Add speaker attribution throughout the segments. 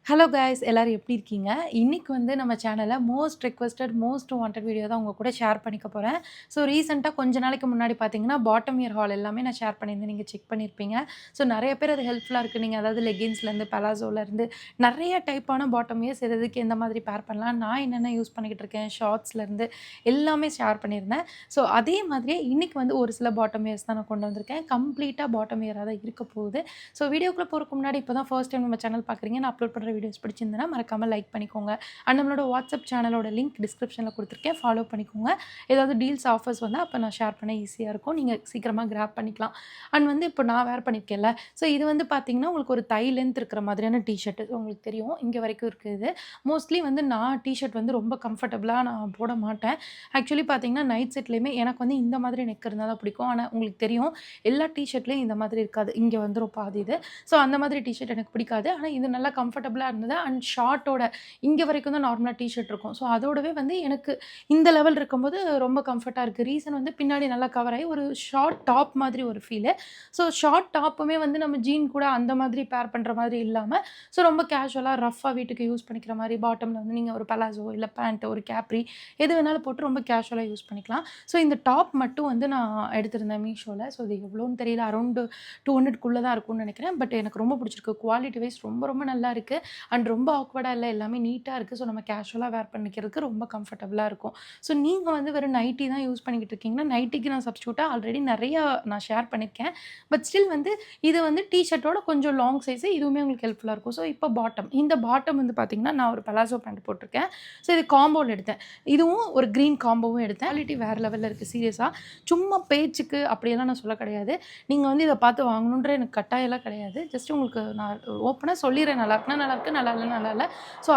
Speaker 1: Hello guys எல்லாரும் எப்படி இருக்கீங்க? இன்னைக்கு வந்து நம்ம சேனல்ல most requested, most wanted video தான் உங்க கூட ஷேர் பண்ணிக்க போறேன். ஸோ ரீசென்ட்டா கொஞ்ச நாளைக்கு முன்னாடி பார்த்தீங்கன்னா, பாட்டம் இயர் ஹால் எல்லாமே நான் ஷேர் பண்ணியிருந்தேன். நீங்க செக் பண்ணியிருப்பீங்க. ஸோ நெறைய பேர் அது ஹெல்ப்ஃபுல்லா இருக்கு. நீங்க அதாவது லெகின்ஸ்லேருந்து, பலாசோலேருந்து நெறைய டைப்பான பாட்டம் இயர்ஸ் எதுக்கு எந்த மாதிரி பேர் பண்ணலாம், நான் என்னென்ன யூஸ் பண்ணிக்கிட்டு இருக்கேன், ஷார்ட்ஸ்லேருந்து எல்லாமே ஷேர் பண்ணியிருந்தேன். ஸோ அதே மாதிரியே இன்னைக்கு வந்து ஒரு சில பாட்டம் இயர்ஸ் தான் நான் கொண்டு வந்திருக்கேன். கம்ப்ளீட்டா பாட்டம் இயரா தான் இருக்க போகுது. ஸோ வீடியோக்குள்ள போறதுக்கு முன்னாடி இப்போ தான் ஃபர்ஸ்ட் டைம் நம்ம சேனல் பார்க்குறீங்க, நான் அப்லோட் பண்ணுற வீடியோஸ் பிடிச்சிருந்தனா மறக்காமல் லைக் பண்ணிக்கோங்க. அண்ட் நம்மளோட வாட்ஸ்அப் சேனலோட லிங்க் டிஸ்கிரிப்ஷனில் கொடுத்துருக்கேன், ஃபாலோ பண்ணிக்கோங்க. ஏதாவது டீல்ஸ் ஆஃபர்ஸ் வந்தால் அப்போ நான் ஷேர் பண்ண ஈஸியாக இருக்கும், நீங்கள் சீக்கிரமாக கிராப் பண்ணிக்கலாம். அண்ட் வந்து இப்போ நான் வேர் பண்ணியிருக்கேன்ல, ஸோ இது வந்து பார்த்தீங்கன்னா உங்களுக்கு ஒரு தை லென்த் இருக்கிற மாதிரியான டிஷர்ட் உங்களுக்கு தெரியும், இங்கே வரைக்கும் இருக்குது. மோஸ்ட்லி வந்து நான் டிஷர்ட் வந்து ரொம்ப கம்ஃபர்டபுளாக நான் போட மாட்டேன். ஆக்சுவலி பார்த்தீங்கன்னா நைட் செட்லேயுமே எனக்கு வந்து இந்த மாதிரி நெக் இருந்தால் தான் பிடிக்கும். ஆனால் உங்களுக்கு தெரியும் எல்லா டிஷர்ட்லேயும் இந்த மாதிரி இருக்காது, இங்கே வந்துடும் பாதி இது. ஸோ அந்த மாதிரி டிஷர்ட் எனக்கு பிடிக்காது. ஆனால் இது நல்லா கம்ஃபர்டபுளாக இருந்தது. அண்ட் ஷார்ட்டோட இங்கே வரைக்கும் தான் நார்மலாக டிஷர்ட் இருக்கும். ஸோ அதோடவே வந்து எனக்கு இந்த லெவல் இருக்கும்போது ரொம்ப கம்ஃபர்ட்டாக இருக்குது. ரீசன் வந்து பின்னாடி நல்லா கவர் ஆகி ஒரு ஷார்ட் டாப் மாதிரி ஒரு ஃபீலு. ஸோ ஷார்ட் டாப்புமே வந்து நம்ம ஜீன் கூட அந்த மாதிரி பேர் பண்ணுற மாதிரி இல்லாமல் ஸோ ரொம்ப கேஷுவலாக ரஃப்பாக வீட்டுக்கு யூஸ் பண்ணிக்கிற மாதிரி, பாட்டமில் வந்து நீங்கள் ஒரு பலாசோ இல்லை பேண்ட், ஒரு கேப்ரி எது வேணாலும் போட்டு ரொம்ப கேஷுவலாக யூஸ் பண்ணிக்கலாம். ஸோ இந்த டாப் மட்டும் வந்து நான் எடுத்திருந்தேன் மீஷோவில். ஸோ இது எவ்வளோன்னு தெரியல, அரௌண்டு 200க்குள்ளே தான் இருக்கும்னு நினைக்கிறேன். பட் எனக்கு ரொம்ப பிடிச்சிருக்கு. குவாலிட்டி வைஸ் ரொம்ப ரொம்ப நல்லா இருக்குது. அண்ட் ரொம்ப ஆக்வர்டாக இல்லை, எல்லாமே நீட்டாக இருக்குது. ஸோ நம்ம கேஷுவலாக வேர் பண்ணிக்கிறதுக்கு ரொம்ப கம்ஃபர்டபுளாக இருக்கும். ஸோ நீங்கள் வந்து வெறும் நைட்டி தான் யூஸ் பண்ணிக்கிட்டு இருக்கீங்கன்னா, நைட்டிக்கு நான் சப்ஸ்டியூட்டாக ஆல்ரெடி நிறையா நான் ஷேர் பண்ணியிருக்கேன். பட் ஸ்டில் வந்து இது வந்து டிஷர்ட்டோட கொஞ்சம் லாங் சைஸு, இதுவுமே உங்களுக்கு ஹெல்ப்ஃபுல்லாக இருக்கும். ஸோ இப்போ பாட்டம், இந்த பாட்டம் வந்து பார்த்திங்கன்னா நான் ஒரு பலாசோ பேண்ட் போட்டிருக்கேன். ஸோ இது காம்போவில் எடுத்தேன். இதுவும் ஒரு க்ரீன் காம்போவும் எடுத்தேன். குவாலிட்டி வேறு லெவலில் இருக்குது சீரியஸாக. சும்மா பேச்சுக்கு அப்படியெல்லாம் நான் சொல்ல கிடையாது. நீங்கள் வந்து இதை பார்த்து வாங்கணுன்ற எனக்கு கட்டாயம்லாம் கிடையாது. ஜஸ்ட் உங்களுக்கு நான் ஓப்பனாக சொல்லிடுறேன், நல்லா இருக்குன்னா நல்லா இருக்குது, நல்லா இல்லைன்னா நல்லா இல்லை. ஸோ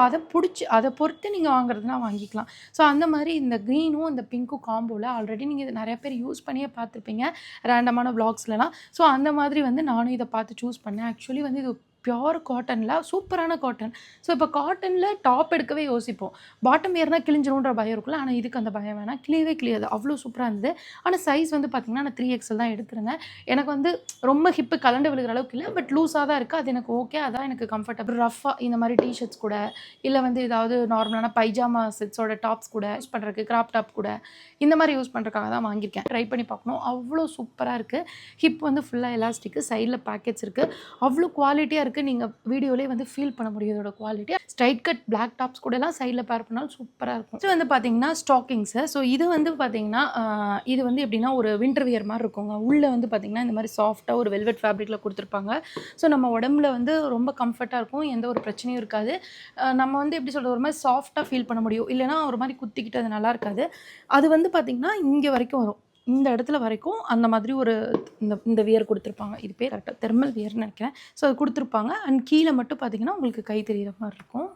Speaker 1: அதை பொறுத்து நீங்கள் வாங்குறதுனா வாங்கிக்கலாம். ஸோ அந்த மாதிரி இந்த க்ரீனும் இந்த பிங்க்கும் காம்போவில் ஆல்ரெடி நீங்கள் இது நிறைய பேர் யூஸ் பண்ணியே பார்த்துருப்பீங்க ரேண்டமான வ்ளாக்ஸ்லலாம். ஸோ அந்த மாதிரி வந்து நானும் இதை பார்த்து சூஸ் பண்ணேன். ஆக்சுவலி வந்து இது பியோர் காட்டனில் சூப்பரான காட்டன். ஸோ இப்போ காட்டனில் டாப் எடுக்கவே யோசிப்போம், பாட்டம் ஏறினா கிழிஞ்சிரும்ன்ற பயம் இருக்குல்ல. ஆனால் இதுக்கு அந்த பயம் வேணாம், கிளியவே அவ்வளோ சூப்பராக இருந்தது. ஆனால் சைஸ் வந்து பார்த்திங்கன்னா நான் 3XL தான் எடுத்திருந்தேன். எனக்கு வந்து ரொம்ப ஹிப்பு கலண்டு விழுகிற அளவுக்கு இல்லை, பட் லூஸாக தான் இருக்குது. அது எனக்கு ஓகே, அதான் எனக்கு கம்ஃபர்டபுள். ரஃபாக இந்த மாதிரி டிஷர்ட்ஸ் கூட, இல்லை வந்து ஏதாவது நார்மலான பைஜாமா செட்ஸோட டாப்ஸ் கூட யூஸ் பண்ணுறதுக்கு, கிராப் டாப் கூட இந்த மாதிரி யூஸ் பண்ணுறதுக்காக தான் வாங்கியிருக்கேன். ட்ரை பண்ணி பார்க்கணும், அவ்வளோ சூப்பராக இருக்குது. ஹிப் வந்து ஃபுல்லாக எலாஸ்டிக்கு, சைடில் பாக்கெட்ஸ் இருக்குது, அவ்வளோ குவாலிட்டியாக இருக்குது. நீங்கள் வீடியோலேயே வந்து ஃபீல் பண்ண முடியும் இதோட quality. Straight cut black tops கூடலாம் சைடில் பேர் பண்ணாலும் சூப்பராக இருக்கும். இது வந்து பார்த்தீங்கன்னா ஸ்டாக்கிங்ஸு. ஸோ இது வந்து பார்த்தீங்கன்னா இது வந்து எப்படின்னா ஒரு வின்டர் வியர் மாதிரி இருக்குங்க. உள்ளே வந்து பார்த்தீங்கன்னா இந்த மாதிரி சாஃப்டாக ஒரு வெல்வெட் ஃபேப்ரிக்கில் கொடுத்துருப்பாங்க. ஸோ நம்ம உடம்புல வந்து ரொம்ப கம்ஃபர்ட்டாக இருக்கும், எந்த ஒரு பிரச்சனையும் இருக்காது. நம்ம வந்து எப்படி சொல்கிறது, ஒரு மாதிரி சாஃப்டாக ஃபீல் பண்ண முடியும். இல்லைனா ஒரு மாதிரி குத்திக்கிட்டு அது நல்லா இருக்காது. அது வந்து பார்த்திங்கன்னா இங்கே வரைக்கும் வரும், இந்த இடத்துல வரைக்கும் அந்த மாதிரி ஒரு இந்த வியர் கொடுத்துருப்பாங்க. இது பேர் கரெக்டாக தெர்மல் வியர்னு நினைக்கிறேன். ஸோ அது கொடுத்துருப்பாங்க. அண்ட் கீழே மட்டும் பார்த்திங்கன்னா உங்களுக்கு கை தெரிகிற மாதிரி இருக்கும்.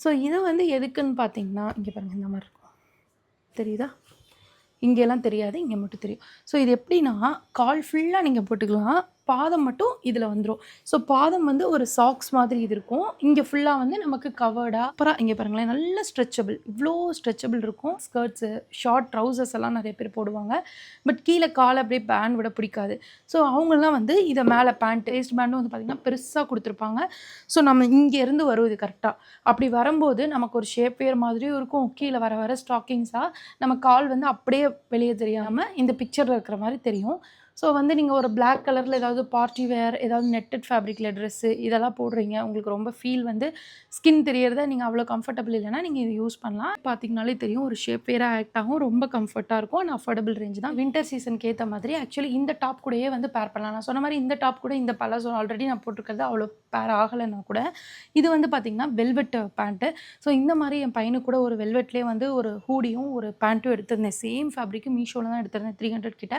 Speaker 1: ஸோ இது வந்து எதுக்குன்னு பார்த்தீங்கன்னா, இங்கே பாருங்கள் இந்த மாதிரி இருக்கும், தெரியுதா? இங்கெல்லாம் தெரியாது, இங்கே மட்டும் தெரியும். ஸோ இது எப்படின்னா கால் ஃபுல்லாக நீங்கள் போட்டுக்கலாம், பாதம் மட்டும் இதில் வந்துடும். ஸோ பாதம் வந்து ஒரு சாக்ஸ் மாதிரி இது இருக்கும், இங்கே ஃபுல்லாக வந்து நமக்கு கவர்டாக அப்புறம் இங்கே பாருங்களேன், நல்ல ஸ்ட்ரெச்சபிள், இவ்வளோ ஸ்ட்ரெச்சபிள் இருக்கும். ஸ்கர்ட்ஸு, ஷார்ட் ட்ரௌசர்ஸ் எல்லாம் நிறைய பேர் போடுவாங்க. பட் கீழே காலை அப்படியே பேண்ட் விட பிடிக்காது. ஸோ அவங்கெல்லாம் வந்து இதை மேலே பேண்ட், வேஸ்ட் பேண்டும் வந்து பார்த்திங்கன்னா பெருசாக கொடுத்துருப்பாங்க. ஸோ நம்ம இங்கேருந்து வரும் இது கரெக்டாக. அப்படி வரும்போது நமக்கு ஒரு ஷேப் வேர் மாதிரியும் இருக்கும். கீழே வர வர ஸ்டாக்கிங்ஸாக நம்ம கால் வந்து அப்படியே வெளியே தெரியாமல் இந்த பிக்சரில் இருக்கிற மாதிரி தெரியும். ஸோ வந்து நீங்கள் ஒரு பிளாக் கலரில் ஏதாவது பார்ட்டி வேர், ஏதாவது நெட்டட் ஃபேப்ரிக்கில் ட்ரெஸ்ஸு இதெல்லாம் போடுறீங்க, உங்களுக்கு ரொம்ப ஃபீல் வந்து ஸ்கின் தெரியறத நீங்கள் அவ்வளோ கம்ஃபர்டபுள் இல்லைன்னா நீங்கள் இது யூஸ் பண்ணலாம். பார்த்திங்கனாலே தெரியும், ஒரு ஷேப் வேராக ஆக்ட் ஆகும், ரொம்ப கம்ஃபர்ட்டாக இருக்கும். அண்ட் அஃபோர்டபுள் ரேஞ்ச் தான். வின்டர் சீசனுக்கு ஏற்ற மாதிரி ஆக்சுவலி இந்த டாப் கூடயே வந்து பேர் பண்ணலாம். நான் சொன்ன மாதிரி இந்த டாப் கூட இந்த பலாசோ ஆல்ரெடி நான் போட்டிருக்கிறது அவ்வளோ பேர் ஆகலைன்னா கூட இது வந்து பார்த்திங்கன்னா வெல்வெட் பேண்ட்டு. ஸோ இந்த மாதிரி என் பையனுக்கு கூட ஒரு வெல்வெட்லேயே வந்து ஒரு ஹூடியும் ஒரு பேண்ட்டும் எடுத்திருந்தேன். சேம் ஃபேப்ரிக்கு மீஷோவில் தான் எடுத்திருந்தேன், 300 கிட்ட.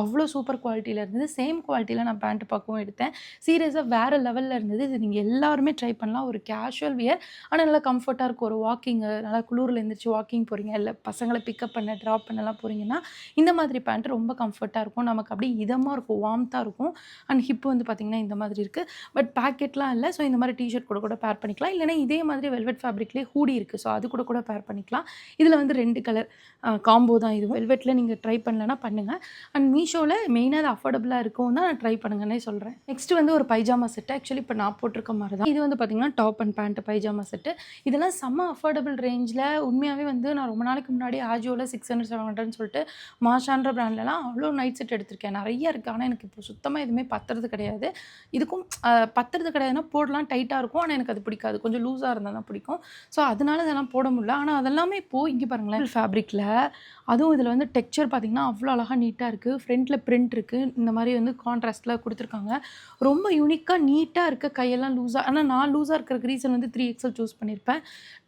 Speaker 1: அவ்வளோ சூப்பர் குவாலிட்டியில் இருந்தது. சேம் குவாலிட்டியில் நான் பேண்ட் பக்கம் எடுத்தேன். சீரியஸாக வேறு லெவலில் இருந்தது. இது நீங்கள் எல்லாருமே ட்ரை பண்ணலாம். ஒரு கேஷுவல் வியர், ஆனால் நல்லா கம்ஃபர்ட்டாக இருக்கும். ஒரு வாக்கிங்கு, நல்லா குளூரில் எழுந்திரிச்சு வாக்கிங் போகிறீங்க, இல்லை பசங்களை பிக்கப் பண்ண ட்ராப் பண்ணலாம் போகிறீங்கன்னா இந்த மாதிரி பேண்ட் ரொம்ப கம்ஃபர்ட்டாக இருக்கும். நமக்கு அப்படியே இதமாக இருக்கும், வார்ம்த்தாக இருக்கும். அண்ட் ஹிப் வந்து பார்த்திங்கன்னா இந்த மாதிரி இருக்குது, பட் பேக்கெட்லாம் இல்லை. ஸோ இந்த மாதிரி டிஷர்ட் கூட பேர் பண்ணிக்கலாம். இல்லைனா இதே மாதிரி வெல்வெட் ஃபேப்ரிக்லேயே ஹூடி இருக்குது, ஸோ அது கூட பேர் பண்ணிக்கலாம். இதில் வந்து 2 கலர் காம்போ தான். இது வெல்வெட்டில் நீங்கள் ட்ரை பண்ணலன்னா பண்ணுங்கள். அண்ட் மீஷோவில் மெயினாக அது அஃபோர்டபுளாக இருக்கும் தான் நான் ட்ரை பண்ணுங்கன்னே சொல்கிறேன். நெக்ஸ்ட் வந்து ஒரு பைஜாமா செட்டு. ஆக்சுவலி இப்போ நான் போட்டிருக்க மாதிரி தான் இது வந்து பார்த்தீங்கன்னா top and pant pyjama set. இதெல்லாம் செம்ம அஃபோர்டபுள் ரேஞ்சில். உண்மையாகவே வந்து நான் ரொம்ப நாளைக்கு முன்னாடி ஆஜியோவில் 600 700ன்னு சொல்லிட்டு மாஷான்ற பிராண்ட்லலாம் அவ்வளோ நைட் செட் எடுத்திருக்கேன். நிறைய இருக்குது. ஆனால் எனக்கு இப்போ சுத்தமாக எதுவுமே பத்துறது கிடையாது. இதுக்கும் பத்துறது கிடையாதுன்னா போடலாம், டைட்டாக இருக்கும். ஆனால் எனக்கு அது பிடிக்காது. கொஞ்சம் லூஸாக இருந்தால் தான் பிடிக்கும். ஸோ அதனால இதெல்லாம் போட முடியல. ஆனால் அதெல்லாமே இப்போது இங்கே பாருங்களேன் ஃபேப்ரிக்கில், அதுவும் இதில் வந்து டெக்ஸ்சர் பார்த்திங்கன்னா அவ்வளோ அழகாக நீட்டாக இருக்குது. ஃப்ரண்ட்டில் பிரிண்ட் இருக்குது. இந்த மாதிரி வந்து கான்ட்ராஸ்ட்டில் கொடுத்துருக்காங்க. ரொம்ப யூனிக்காக நீட்டாக இருக்க, கையெல்லாம் லூஸாக. ஆனால் நான் லூஸாக இருக்கிறதுக்கு ரீசன் வந்து 3XL சூஸ் பண்ணியிருப்பேன்.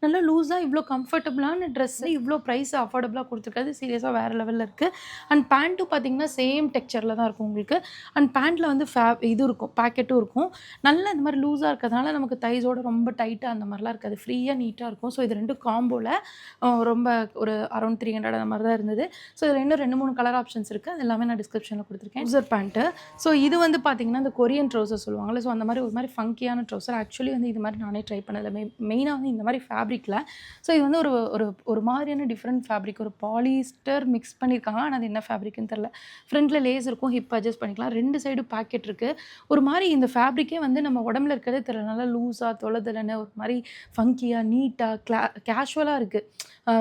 Speaker 1: நல்லா லூஸாக இவ்வளோ கம்ஃபர்டபுளான ட்ரெஸ்ஸு இவ்வளோ ப்ரைஸ் அஃபோர்டபுளாக கொடுத்துருக்காது. சீரியஸாக வேறு லெவலில் இருக்குது. அண்ட் பேண்ட்டும் பார்த்திங்கன்னா சேம் டெக்ஸ்சரில் தான் இருக்கும் உங்களுக்கு. அண்ட் பேண்ட்டில் வந்து இது இருக்கும், பாக்கெட்டும் இருக்கும். நல்லா இந்த மாதிரி லூஸாக இருக்கிறதுனால நமக்கு தைஸோட ரொம்ப டைட்டாக அந்த மாதிரிலாம் இருக்காது. ஃப்ரீயாக நீட்டாக இருக்கும். ஸோ இது ரெண்டும் காம்போவில் ரொம்ப ஒரு அரௌண்ட் 300 அந்த மாதிரி தான் இருந்தது. ஸோ இதில் இன்னும் 2-3 கலர் ஆப்ஷன்ஸ் இருக்குது. அது எல்லாமே நான் டிஸ்கிரிப்ஷனில் கொடுத்துருக்கேன். Trouser pant. ஸோ இது வந்து பார்த்திங்கன்னா இந்த கொரியன் ட்ரௌசர் சொல்லுவாங்கள்ல. ஸோ அந்த மாதிரி ஒரு மாதிரி ஃபங்கியான ட்ரௌசர். ஆக்சுவலி வந்து இது மாதிரி நானே ட்ரை பண்ணதில்லை. மெயினாக வந்து இந்த மாதிரி ஃபேப்ரிக்கில். ஸோ இது வந்து ஒரு மாதிரியான டிஃப்ரெண்ட் ஃபேப்ரிக். ஒரு பாலிஸ்டர் மிக்ஸ் பண்ணியிருக்காங்க. ஆனால் அது என்ன ஃபேப்ரிக்னு தெரில. ஃப்ரண்ட்டில் லேஸ் இருக்கும், ஹிப் அட்ஜஸ்ட் பண்ணிக்கலாம். 2 சைடு பாக்கெட் இருக்குது. ஒரு மாதிரி இந்த ஃபேப்ரிக்கே வந்து நம்ம உடம்புல இருக்கிறதே தெரியல. நல்லா லூஸாக தொலைதலன்னு ஒரு மாதிரி ஃபங்கியாக நீட்டாக கேஷுவலாக இருக்குது.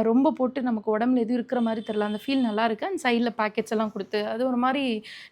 Speaker 1: ரொம்ப போட்டு நமக்கு உடம்புல எதுவும் இருக்கிற மாதிரி தெரில. அந்த ஃபீல் நல்லா இருக்குது. அண்ட் சைடில் பாக்கெட்ஸ் எல்லாம் கொடுத்து அது ஒரு மாதிரி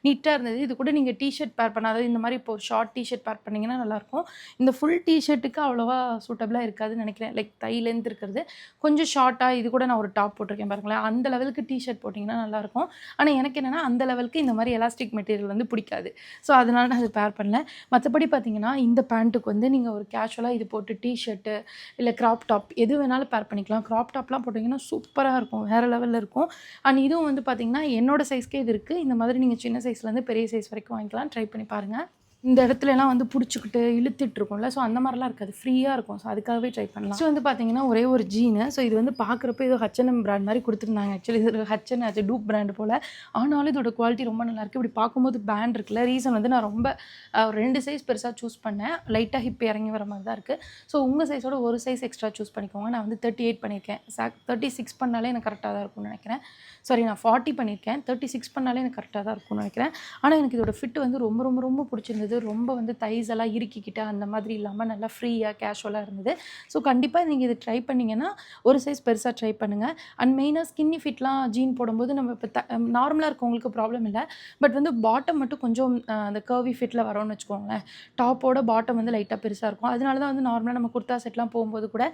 Speaker 1: நீட்டாக இருந்தது. இது கூட நீங்கள் டிஷர்ட் பேர் பண்ண, அதாவது இந்த மாதிரி இப்போ ஒரு ஷார்ட் டிஷர்ட் பேர் பண்ணிங்கன்னா நல்லாயிருக்கும். இந்த ஃபுல் டிஷர்ட்டுக்கு அவ்வளோவா சூட்டபிளாக இருக்காதுன்னு நினைக்கிறேன். லைக் தை லென்த் இருக்கிறது கொஞ்சம் ஷார்ட்டாக. இது கூட நான் ஒரு டாப் போட்டிருக்கேன் பாருங்களேன். அந்த லெவலுக்கு டிஷர்ட் போட்டிங்கன்னா நல்லாயிருக்கும். ஆனால் எனக்கு என்னென்னா அந்த லெவலுக்கு இந்த மாதிரி எலாஸ்டிக் மெட்டீரியல் வந்து பிடிக்காது. ஸோ அதனால நான் அது பேர் பண்ணல. மற்றபடி பார்த்தீங்கன்னா இந்த பேண்ட்டுக்கு வந்து நீங்கள் ஒரு கேஷுவலாக இது போட்டு டிஷர்ட்டு இல்லை க்ராப் டாப் எது வேணாலும் பேர் பண்ணிக்கலாம். க்ராப் டாப்லாம் போட்டிங்கன்னா சூப்பராக இருக்கும், வேறு லெவலில் இருக்கும். அண்ட் இதுவும் வந்து பார்த்திங்கன்னா என்னோடய சைஸ்க்கே இது இருக்குது. இந்த மாதிரி நீங்கள் சின்ன சைஸ்லேருந்து பெரிய சைஸ் வரைக்கும் வாங்கிக்கலாம். ட்ரை பண்ணி பாருங்கள். இந்த இடத்துலலாம் வந்து பிடிச்சிக்கிட்டு இழுத்துட்டு இருக்கும்ல. ஸோ அந்த மாதிரிலாம் இருக்காது, ஃப்ரீயாக இருக்கும். ஸோ அதுக்காகவே ட்ரை பண்ணலாம். ஸோ வந்து பார்த்தீங்கன்னா ஒரே ஒரு ஜீனு. ஸோ இது வந்து பார்க்குறப்ப ஏதோ H&M பிராண்ட் மாதிரி கொடுத்துருந்தாங்க. ஆக்சுவலி இது H&M டூப் பிராண்டு போல். ஆனாலும் இதோட குவாலிட்டி ரொம்ப நல்லாயிருக்கு. இப்படி பார்க்கும்போது பேண்ட் இருக்குல்ல, ரீசன் வந்து நான் ரொம்ப 2 சைஸ் பெருசாக சூஸ் பண்ணேன். லைட்டாக ஹிப் இறங்கி வர மாதிரி தான் இருக்குது. ஸோ உங்கள் சைஸோட ஒரு சைஸ் எக்ஸ்ட்ரா சூஸ் பண்ணிக்கோங்க. நான் வந்து 38 பண்ணியிருக்கேன். 36 பண்ணாலே எனக்கு கரெக்டாக தான் இருக்கும்னு நினைக்கிறேன். சாரி, நான் 40 பண்ணியிருக்கேன். 36 பண்ணாலே எனக்கு கரெக்டாக தான் இருக்கும்னு நினைக்கிறேன். ஆனால் எனக்கு இதோட ஃபிட் வந்து ரொம்ப ரொம்ப ரொம்ப பிடிச்சிருந்தது. ரொம்ப வந்து தைஸ் எல்லாம் இறுக்கிக்கிட்டு அந்த மாதிரி இல்லாமல் நல்லா ஃப்ரீயாக கேஷுவலாக இருந்தது. ஸோ கண்டிப்பாக நீங்கள் இது ட்ரை பண்ணிங்கன்னா ஒரு சைஸ் பெருசாக ட்ரை பண்ணுங்கள். அண்ட் மெயினாக ஸ்கின்னி ஃபிட்லாம் ஜீன் போடும்போது நம்ம இப்போ நார்மலாக இருக்கவங்களுக்கு ப்ராப்ளம் இல்லை. பட் வந்து பாட்டம் மட்டும் கொஞ்சம் அந்த கர்வி ஃபிட்டில் வரோன்னு வச்சுக்கோங்களேன். டாப்போட பாட்டம் வந்து லைட்டாக பெருசாக இருக்கும். அதனால தான் வந்து நார்மலாக நம்ம குர்த்தா செட்லாம் போகும்போது கூட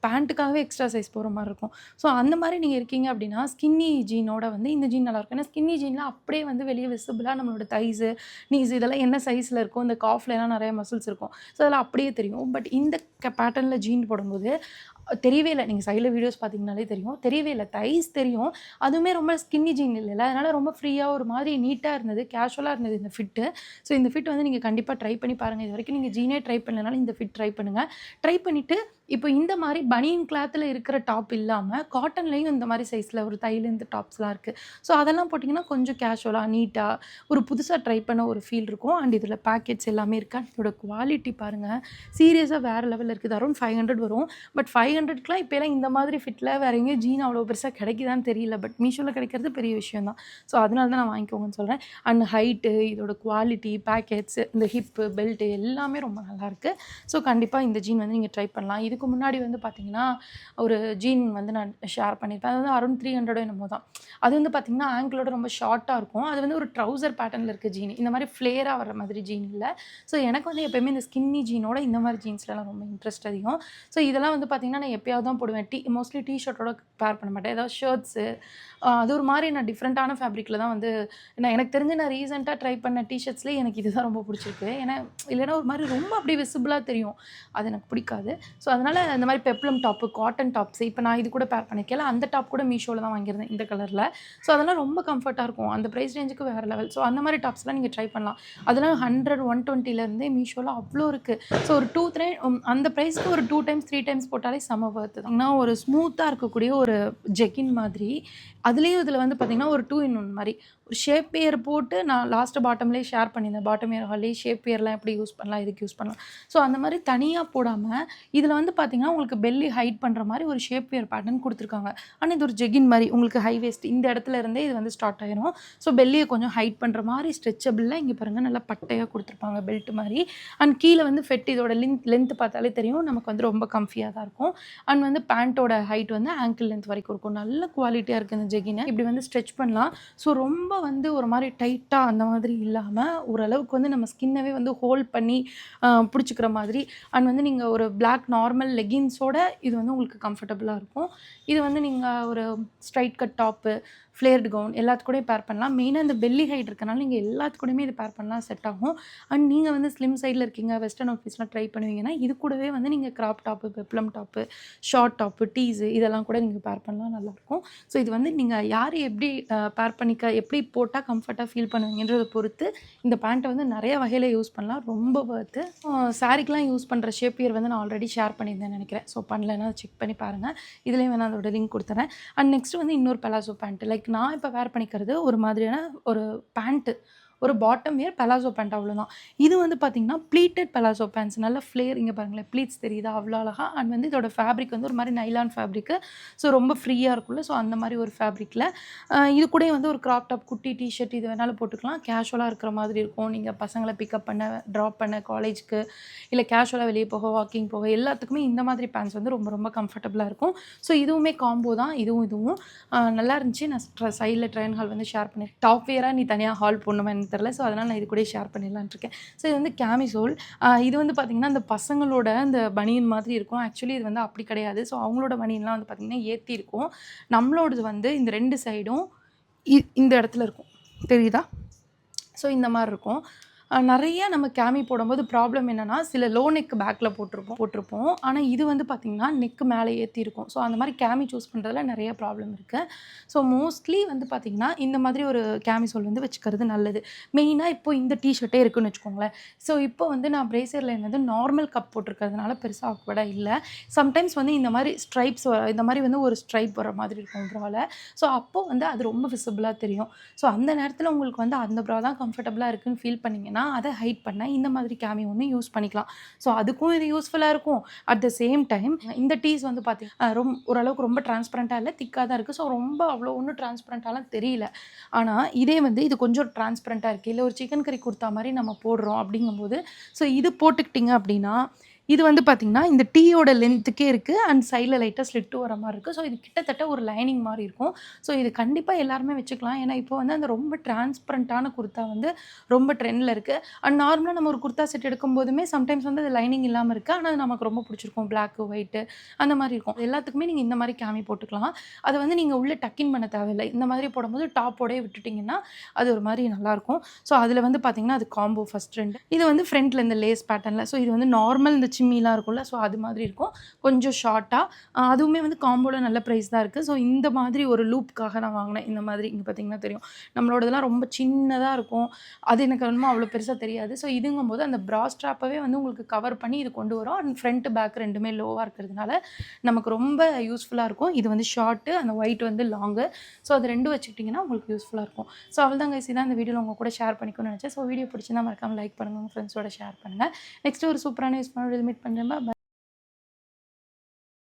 Speaker 1: பேண்ட்டுக்காகவே எக்ஸ்ட்ரா சைஸ் போகிற மாதிரி இருக்கும். ஸோ அந்த மாதிரி நீங்கள் இருக்கீங்க அப்படின்னா ஸ்கின்னி ஜீனோட வந்து இந்த ஜீன் நல்லாயிருக்கும். ஏன்னா ஸ்கின்னி ஜீனில் அப்படியே வந்து வெளியே விசிபிளாக நம்மளோட தைஸு நீஸ் இதெல்லாம் என்ன சைஸில் இருக்கும், இந்த காஃப்லாம் நிறைய மசில்ஸ் இருக்கும். ஸோ அதெல்லாம் அப்படியே தெரியும். பட் இந்த பேட்டர்னில் ஜீன் போடும்போது தெரியவே இல்லை. நீங்கள் சைடில் வீடியோஸ் பார்த்தீங்கனாலே தெரியும், தெரியவே இல்லை. தைஸ் தெரியும், அதுவுமே ரொம்ப ஸ்கின்னி ஜீன் இல்லைல்ல. அதனால் ரொம்ப ஃப்ரீயாக ஒரு மாதிரி நீட்டாக இருந்தது, கேஷுவலாக இருந்தது இந்த ஃபிட்டு. ஸோ இந்த ஃபிட் வந்து நீங்கள் கண்டிப்பாக ட்ரை பண்ணி பாருங்கள். இது வரைக்கும் நீங்கள் ஜீனே ட்ரை பண்ணலனாலும் இந்த ஃபிட் ட்ரை பண்ணுங்கள். ட்ரை பண்ணிவிட்டு இப்போ இந்த மாதிரி பனியன் கிளாத்தில் இருக்கிற டாப் இல்லாமல் காட்டன்லேயும் இந்த மாதிரி சைஸில் ஒரு தைலேருந்து டாப்ஸ்லாம் இருக்குது. ஸோ அதெல்லாம் போட்டிங்கன்னா கொஞ்சம் கேஷுவலாக நீட்டாக ஒரு புதுசாக ட்ரை பண்ண ஒரு ஃபீல் இருக்கும். அண்ட் இதில் பேக்கெட்ஸ் எல்லாமே இருக்கா. இதோட குவாலிட்டி பாருங்கள், சீரியஸாக வேறு லெவலில் இருக்குது. அரௌண்ட் 500 வரும். பட் 500க்குலாம் இப்போலாம் இந்த மாதிரி ஃபிட்டில் வேறு எங்கேயும் ஜீன் அவ்வளோ பெருசாக கிடைக்குதான்னு தெரியல. பட் மீஷோவில் கிடைக்கிறது பெரிய விஷயம் தான். ஸோ அதனால தான் நான் வாங்கிக்கோங்கன்னு சொல்கிறேன். அண்ட் ஹைட்டு, இதோட குவாலிட்டி, பேக்கெட்ஸ், இந்த ஹிப்பு, பெல்ட்டு எல்லாமே ரொம்ப நல்லாயிருக்கு. ஸோ கண்டிப்பாக இந்த ஜீன் வந்து நீங்கள் ட்ரை பண்ணலாம். இதுக்கு முன்னாடி வந்து பார்த்திங்கன்னா ஒரு ஜீன் வந்து நான் ஷேர் பண்ணியிருப்பேன். அது வந்து அரௌண்ட் 300 என்னமோ தான். அது வந்து பார்த்திங்கன்னா ஆங்கிளோட ரொம்ப ஷார்ட்டாக இருக்கும். அது வந்து ஒரு ட்ரௌசர் பேட்டர்னில் இருக்க ஜீன், இந்த மாதிரி ஃப்ளேராக வர மாதிரி ஜீன் இல்லை. ஸோ எனக்கு வந்து எப்போயுமே இந்த ஸ்கின்னி ஜீனோட இந்த மாதிரி ஜீன்ஸ்லாம் ரொம்ப இன்ட்ரெஸ்ட் அதிகம். ஸோ இதெல்லாம் வந்து பார்த்திங்கன்னா நான் எப்போயாவது தான் போடுவேன். மோஸ்ட்லி டிஷர்ட்டோட பேர் பண்ண மாட்டேன். ஏதாவது ஷர்ட்ஸு அது ஒரு மாதிரி நான் டிஃப்ரெண்ட்டான ஃபேப்ரிக்கில் தான் வந்து எனக்கு தெரிஞ்சு நான் ரீசெண்டாக ட்ரை பண்ண டிஷர்ட்ஸ்லேயே எனக்கு இதுதான் ரொம்ப பிடிச்சிருக்கு. ஏன்னா இல்லைன்னா ஒரு மாதிரி ரொம்ப அப்படியே விசிபிளாக தெரியும், அது எனக்கு பிடிக்காது. ஸோ அதனால் இந்த மாதிரி பெப்ளம் டாப்பு, காட்டன் டாப்ஸ், இப்போ நான் இது கூட பேர் பண்ணிக்கல. அந்த டாப் கூட மீஷோவில் தான் வாங்கியிருந்தேன் இந்த கலரில். ஸோ அதெல்லாம் ரொம்ப கம்ஃபர்ட்டாக இருக்கும். அந்த ப்ரைஸ் ரேஞ்சுக்கு வேறு லெவல். ஸோ அந்த மாதிரி டாப்ஸ்லாம் நீங்கள் ட்ரை பண்ணலாம். அதெல்லாம் 100 120லேருந்தே மீஷோவில் அவ்வளோ இருக்குது. ஸோ ஒரு 2 3 அந்த ப்ரைஸ்க்கு ஒரு 2 டைம்ஸ் 3 டைம்ஸ் போட்டாலே செம வொர்த் தான். ஏன்னா ஒரு ஸ்மூத்தாக இருக்கக்கூடிய ஒரு ஜெகின் மாதிரி, அதுலேயும் இதில் வந்து பார்த்திங்கன்னா ஒரு 2 in 1 மாதிரி ஒரு ஷேப் பியர் போட்டு நான் லாஸ்ட்டு பாட்டம்லேயே ஷேர் பண்ணியிருந்தேன். பாட்டம் இயர் ஹால்லேயே ஷேப் பியர்லாம் எப்படி யூஸ் பண்ணலாம், இதுக்கு யூஸ் பண்ணலாம். ஸோ அந்த மாதிரி தனியாக போடாமல் இதில் வந்து பார்த்திங்கன்னா உங்களுக்கு பெல்லி ஹைட் பண்ணுற மாதிரி ஒரு ஷேப் பியர் பேட்டர்ன் கொடுத்துருக்காங்க. ஆனால் இது ஒரு ஜெகின் மாதிரி உங்களுக்கு ஹை வேஸ்ட் இந்த இடத்துல இருந்தே இது வந்து ஸ்டார்ட் ஆயிரும். ஸோ பெல்லியை கொஞ்சம் ஹைட் பண்ணுற மாதிரி ஸ்ட்ரெச்சபிளாக இங்கே பாருங்கள் நல்லா பட்டையாக கொடுத்துருப்பாங்க பெல்ட் மாதிரி. அண்ட் கீழே வந்து ஃபெட் இதோட லென்த் பார்த்தாலே தெரியும் நமக்கு வந்து ரொம்ப கம்ஃபியாக தான் இருக்கும். அண்ட் வந்து பேண்ட்டோட ஹைட் வந்து ஆங்கிள் லென்த் வரைக்கும் இருக்கும். நல்ல குவாலிட்டியாக இருக்குது இந்த ஜெகினை. இப்படி வந்து ஸ்ட்ரெச் பண்ணலாம். ஸோ ரொம்ப வந்து ஒரு மாதிரி டைட்டாக அந்த மாதிரி இல்லாமல் ஓரளவுக்கு வந்து நம்ம ஸ்கின்னவே வந்து ஹோல்ட் பண்ணி பிடிச்சிக்கிற மாதிரி. அண்ட் வந்து நீங்கள் ஒரு பிளாக் நார்மல் லெகின்ஸோட இது வந்து உங்களுக்கு கம்ஃபர்டபுளாக இருக்கும். இது வந்து நீங்கள் ஒரு straight cut top, flared gown எல்லாத்துக்கூடயும் பேர் பண்ணலாம். மெயினாக இந்த பெல்லி ஹைட் இருக்கனால நீங்கள் எல்லாத்துக்கூடயுமே இது பேர் பண்ணலாம், செட் ஆகும். அண்ட் நீங்கள் வந்து ஸ்லிம் சைடில் இருக்கீங்க, வெஸ்டர்ன் அவுட்ஃபிட்ஸ்லாம் ட்ரை பண்ணுவீங்கன்னா இது கூடவே வந்து நீங்கள் crop top, peplum top, short top, tees இதெல்லாம் கூட நீங்கள் பேர் பண்ணலாம், நல்லாயிருக்கும். ஸோ இது வந்து நீங்கள் யார் எப்படி பேர் பண்ணிக்க எப்படி போட்டால் கம்ஃபர்ட்டாக ஃபீல் பண்ணுவீங்கன்றதை பொறுத்து இந்த பேண்ட்டை வந்து நிறைய வகையில் யூஸ் பண்ணலாம். ரொம்ப வர்த்து. சாரிக்கெலாம் யூஸ் பண்ணுற ஷேப்பியர் வந்து நான் ஆல்ரெடி ஷேர் பண்ணியிருந்தேன் நினைக்கிறேன். ஸோ பண்ணலைன்னா செக் பண்ணி பாருங்கள். இதுலேயும் வேணால் அதோட லிங்க் கொடுத்துறேன். அண்ட் நெக்ஸ்ட் வந்து இன்னொரு பெலாசோ பேண்ட். லைக் நான் இப்போ வேர் பண்ணிக்கிறது ஒரு மாதிரியான ஒரு பேண்ட்டு, ஒரு பாட்டம் வியர் பெலாசோ பேண்ட் அவ்வளோதான். இது வந்து பார்த்திங்கன்னா ப்ளீட்டட் பெலாசோ பேண்ட்ஸ். நல்ல ஃப்ளேர் இங்கே பாருங்களேன், ப்ளீட்ஸ் தெரியுதா அவ்வளோ அழகாக. அண்ட் வந்து இதோட ஃபேப்ரிக் வந்து ஒரு மாதிரி நைலான் ஃபேப்ரிக்கு. ஸோ ரொம்ப ஃப்ரீயாக இருக்கும்ல. ஸோ அந்த மாதிரி ஒரு ஃபேப்ரிக்கில் இது கூட வந்து ஒரு கிராப் டாப், குட்டி டிஷர்ட் இது வேணாலும் போட்டுக்கலாம். கேஷுவலாக இருக்கிற மாதிரி இருக்கும். நீங்கள் பசங்களை பிக்கப் பண்ண, ட்ராப் பண்ண, காலேஜ்க்கு இல்லை கேஷுவலாக வெளியே போக, வாக்கிங் போக எல்லாத்துக்குமே இந்த மாதிரி பேண்ட்ஸ் வந்து ரொம்ப ரொம்ப கம்ஃபர்டபுளாக இருக்கும். ஸோ இதுவுமே காம்போ தான். இதுவும் நல்லா இருந்துச்சு. நான் சைடில் ட்ரையன் ஹால் வந்து ஷேர் பண்ணேன். டாப் வியராக நீ தனியாக ஹால் போடணுமே தெரில. ஸோ அதனால் நான் இது கூட ஷேர் பண்ணிடலான்னு இருக்கேன். ஸோ இது வந்து கேமிசோல். இது வந்து பார்த்திங்கன்னா அந்த பசங்களோட அந்த பனியன் மாதிரி இருக்கும். ஆக்சுவலி இது வந்து அப்படி கிடையாது. ஸோ அவங்களோட பனியன்லாம் வந்து பார்த்திங்கன்னா ஏற்றி இருக்கும். நம்மளோடது வந்து இந்த 2 சைடும் இந்த இடத்துல இருக்கும், தெரியுதா? ஸோ இந்த மாதிரி இருக்கும். நிறைய நம்ம கேமி போடும்போது ப்ராப்ளம் என்னென்னா சில லோ நெக் பேக்கில் போட்டிருப்போம். ஆனால் இது வந்து பார்த்திங்கன்னா நெக்கு மேலே ஏற்றி இருக்கும். ஸோ அந்த மாதிரி கேமி சூஸ் பண்ணுறதுல நிறைய ப்ராப்ளம் இருக்குது. ஸோ மோஸ்ட்லி வந்து பார்த்திங்கன்னா இந்த மாதிரி ஒரு கேமிசோல் வந்து வச்சுக்கிறது நல்லது. மெயினாக இப்போது இந்த டிஷர்ட்டே இருக்குதுன்னு வச்சுக்கோங்களேன். ஸோ இப்போ வந்து நான் பிரேசர் லைன் வந்து நார்மல் கப் போட்டிருக்கிறதுனால பெருசாக ஆக்வர்டாக இல்லை. சம்டைம்ஸ் வந்து இந்த மாதிரி ஸ்ட்ரைப்ஸ் இந்த மாதிரி வந்து ஒரு ஸ்ட்ரைப் வர மாதிரி இருக்கும் ப்ராவில். ஸோ அப்போது வந்து அது ரொம்ப விசிபிளாக தெரியும். ஸோ அந்த நேரத்தில் உங்களுக்கு வந்து அந்த ப்ரா தான் கம்ஃபர்டபுளாக இருக்குதுன்னு ஃபீல் பண்ணிங்கன்னா அதை ஹைட் பண்ண இந்த மாதிரி கேமி ஒன்று யூஸ் பண்ணிக்கலாம். ஸோ அதுக்கும் இது யூஸ்ஃபுல்லாக இருக்கும். அட் த சேம் டைம் இந்த டீஸ் வந்து பார்த்திங்கன்னா ஓரளவுக்கு ரொம்ப டிரான்ஸ்பரண்ட்டாக இல்லை, திக்காக தான் இருக்குது. ஸோ ரொம்ப அவ்வளோ ஒன்றும் டிரான்ஸ்பரண்ட்டாலாம் தெரியல. ஆனால் இதே வந்து இது கொஞ்சம் டிரான்ஸ்பரண்ட்டாக இருக்குது. இல்லை ஒரு சிக்கன் கறி குர்த்தா மாதிரி நம்ம போடுறோம் அப்படிங்கும்போது ஸோ இது போட்டுக்கிட்டிங்க அப்படின்னா இது வந்து பார்த்திங்கன்னா இந்த டீயோட லென்த்துக்கே இருக்குது. அண்ட் சைடில் லைட்டாக ஸ்லிட்டு வர மாதிரி இருக்குது. ஸோ இது கிட்டத்தட்ட ஒரு லைனிங் மாதிரி இருக்கும். ஸோ இது கண்டிப்பாக எல்லாருமே வச்சுக்கலாம். ஏன்னா இப்போ வந்து அந்த ரொம்ப டிரான்ஸ்பரண்ட்டான குர்த்தா வந்து ரொம்ப ட்ரெண்டில் இருக்குது. அண்ட் நார்மலாக நம்ம ஒரு குர்த்தா செட் எடுக்கும்போதுமே சம்டைம்ஸ் வந்து அது லைனிங் இல்லாமல் இருக்குது. ஆனால் அது நமக்கு ரொம்ப பிடிச்சிருக்கும். பிளாக்கு, ஒயிட்டு அந்த மாதிரி இருக்கும். எல்லாத்துக்குமே நீங்கள் இந்த மாதிரி கேமி போட்டுக்கலாம். அதை வந்து நீங்கள் உள்ளே டக்கின் பண்ண தேவையில்லை. இந்த மாதிரி போடும்போது டாப்போடே விட்டுட்டிங்கன்னா அது ஒரு மாதிரி நல்லாயிருக்கும். ஸோ அதில் வந்து பார்த்திங்கன்னா அது காம்போ ஃபஸ்ட் 2. இது வந்து ஃப்ரண்ட்டில் இந்த லேஸ் பேட்டர்னில். ஸோ இது வந்து நார்மல் இந்த சிம்மிலாம் இருக்கும்ல. ஸோ அது மாதிரி இருக்கும். கொஞ்சம் ஷார்ட்டாக அதுவுமே வந்து காம்போவில் நல்ல ப்ரைஸ் தான் இருக்குது. ஸோ இந்த மாதிரி ஒரு லூப்புக்காக நான் வாங்கினேன். இந்த மாதிரி இங்கே பார்த்திங்கன்னா தெரியும். நம்மளோடதெல்லாம் ரொம்ப சின்னதாக இருக்கும். அது எனக்கு என்னமோ அவ்வளோ பெருசாக தெரியாது. ஸோ இதுங்கும்போது அந்த ப்ரா ஸ்ட்ராப்பவே வந்து உங்களுக்கு கவர் பண்ணி இது கொண்டு வரும். அண்ட் ஃப்ரண்ட் பேக் ரெண்டுமே லோவாக இருக்கிறதுனால நமக்கு ரொம்ப யூஸ்ஃபுல்லாக இருக்கும். இது வந்து ஷார்ட்டு, அந்த ஒயிட் வந்து லாங்கு. ஸோ அது 2 வச்சுக்கிட்டிங்கன்னா உங்களுக்கு யூஸ்ஃபுல்லாக இருக்கும். ஸோ அவ்வளோதான் கைஸ், இதான் இந்த வீடியோவில் உங்கள் கூட ஷேர் பண்ணிக்கணும்னு நினச்சேன். ஸோ வீடியோ பிடிச்சிருந்தா மறக்காமல் லைக் பண்ணுங்கள், உங்கள் ஃப்ரெண்ட்ஸோட ஷேர் பண்ணுங்கள். நெக்ஸ்ட்டு ஒரு சூப்பரான யூஸ்ஃபுல்லான மீட் பண்ணுறேன்.